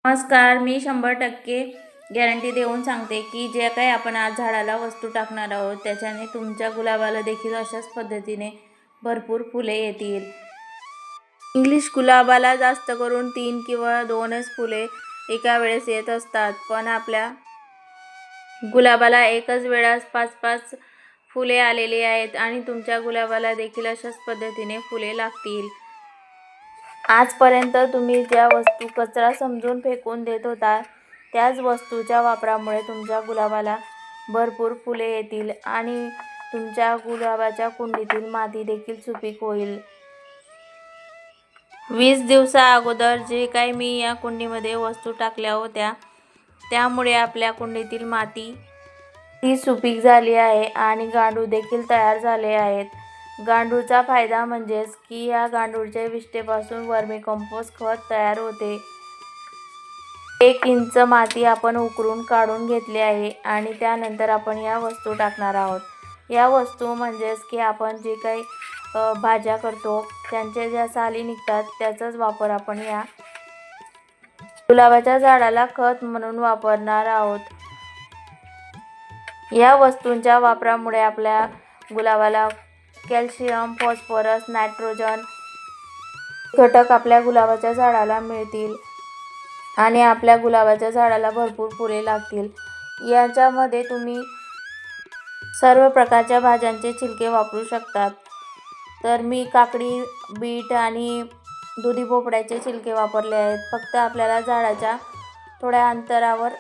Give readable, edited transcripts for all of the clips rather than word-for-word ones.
नमस्कार. मी 100% गॅरंटी देऊन सांगते की जे काही आपण आज झाडाला वस्तू टाकणार आहोत त्याच्याने तुमच्या गुलाबाला देखील अशाच पद्धतीने भरपूर फुले येतील. इंग्लिश गुलाबाला जास्त करून 3 किंवा 2च फुले एका वेळेस येत असतात, पण आपल्या गुलाबाला एकच वेळेस 5-5 फुले आलेली आहेत आणि तुमच्या गुलाबाला देखील अशाच पद्धतीने फुले लागतील. आजपर्यंत तुम्ही ज्या वस्तू कचरा समजून फेकून देत होता त्याच वस्तूच्या वापरामुळे तुमच्या गुलाबाला भरपूर फुले येतील आणि तुमच्या गुलाबाच्या कुंडीतील माती देखील सुपीक होईल. 20 दिवसा अगोदर जे काही मी या कुंडीमध्ये वस्तू टाकल्या होत्या त्यामुळे आपल्या कुंडीतील माती ही सुपीक झाली आहे आणि गांडूळ देखील तयार झाले आहेत. गांडूळचा फायदा म्हणजेच की या गांडूळच्या विष्ठेपासून वर्मी कंपोस्ट खत तयार होते. 1 इंच माती आपण उकरून काढून घेतली आहे आणि त्यानंतर आपण या वस्तू टाकणार आहोत. या वस्तू म्हणजेच की आपण जे काही भाज्या करतो त्यांच्या ज्या साली निघतात त्याचाच वापर आपण या गुलाबाच्या झाडाला खत म्हणून वापरणार आहोत. या वस्तूंच्या वापरामुळे आपल्या गुलाबाला कॅल्शियम, फॉस्फरस, नायट्रोजन घटक आपल्या गुलाबाच्या झाडाला मिळतील आणि आपल्या गुलाबाच्या झाडाला भरपूर फुले लागतील. याच्यामध्ये तुम्ही सर्व प्रकारच्या भाज्यांचे छिलके वापरू शकतात. तर मी काकडी, बीट आणि दुधी भोपळ्याचे छिलके वापरले आहेत. फक्त आपल्याला झाडाच्या थोड्या अंतरावर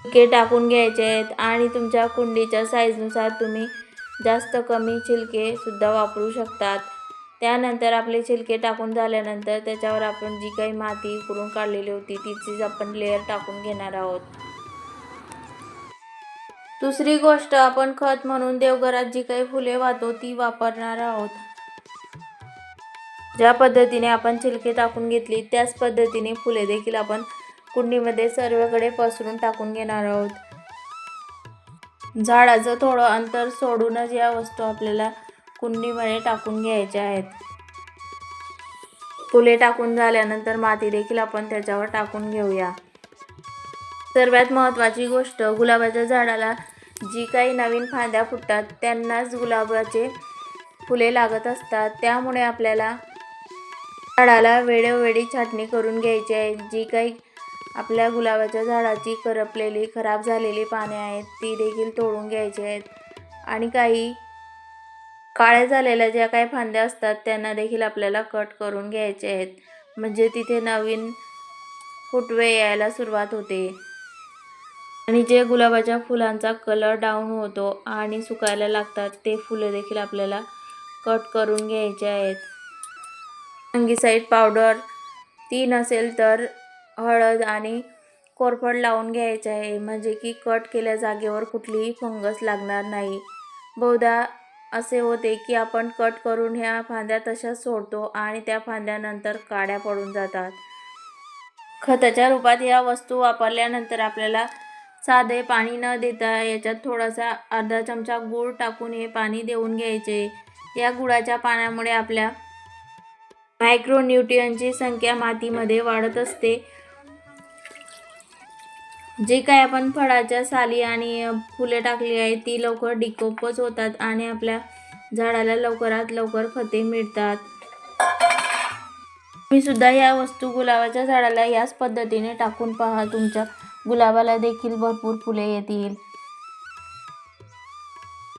छिलके टाकून घ्यायचे आहेत आणि तुमच्या कुंडीच्या साईजनुसार तुम्ही जास्त कमी छिलके सुद्धा वापरू शकतात. त्यानंतर आपले छिलके टाकून झाल्यानंतर त्याच्यावर आपण जी काही माती उकरून काढलेली होती तिचीच आपण लेयर टाकून घेणार आहोत. दुसरी गोष्ट, आपण खत म्हणून देवघरात जी काही फुले वाहतो ती वापरणार आहोत. ज्या पद्धतीने आपण छिलके टाकून घेतली त्याच पद्धतीने फुले देखील आपण कुंडीमध्ये सर्वकडे पसरून टाकून घेणार आहोत. झाडाचं थोडं अंतर सोडूनच या वस्तू आपल्याला कुंडीमध्ये टाकून घ्यायच्या आहेत. फुले टाकून झाल्यानंतर माती देखील आपण त्याच्यावर टाकून घेऊया. सर्वात महत्त्वाची गोष्ट, गुलाबाच्या झाडाला जी काही नवीन फांद्या फुटतात त्यांनाच गुलाबाचे फुले लागत असतात. त्यामुळे आपल्याला झाडाला वेळोवेळी छाटणी करून घ्यायची आहे. जी काही आपल्या गुलाबाच्या झाडाची करपलेली, खराब झालेली पाने आहेत ती देखील तोडून घ्यायची आहेत आणि काही काळ्या झालेल्या ज्या काही फांद्या असतात त्यांना देखील आपल्याला कट करून घ्यायचे आहेत. म्हणजे तिथे नवीन फुटवे यायला सुरुवात होते आणि जे गुलाबाच्या फुलांचा कलर डाऊन होतो आणि सुकायला लागतात ते फुले देखील आपल्याला कट करून घ्यायचे आहेत. फंगीसाईड पावडर, ती नसेल तर हळद आणि कोरफड लावून घ्यायचे आहे, म्हणजे की कट केल्या जागेवर कुठलीही फंगस लागणार नाही. बहुधा असे होते की आपण कट करून ह्या फांद्या तशाच सोडतो आणि त्या फांद्यानंतर काड्या पडून जातात. खताच्या रूपात या वस्तू वापरल्यानंतर आपल्याला साधे पाणी न देता याच्यात थोडासा अर्धा चमचा गूळ टाकून हे पाणी देऊन घ्यायचे. या गुळाच्या पाण्यामुळे आपल्या मायक्रोन्यूट्रियनची संख्या मातीमध्ये वाढत असते. जे काय आपण फळाच्या साली आणि फुले टाकली आहेत ती लवकर डिकंपोज होतात आणि आपल्या झाडाला लवकरात लवकर खते मिळतात. तुम्ही सुद्धा या वस्तू गुलाबाच्या झाडाला याच पद्धतीने टाकून पहा. तुमच्या गुलाबाला देखील भरपूर फुले येतील.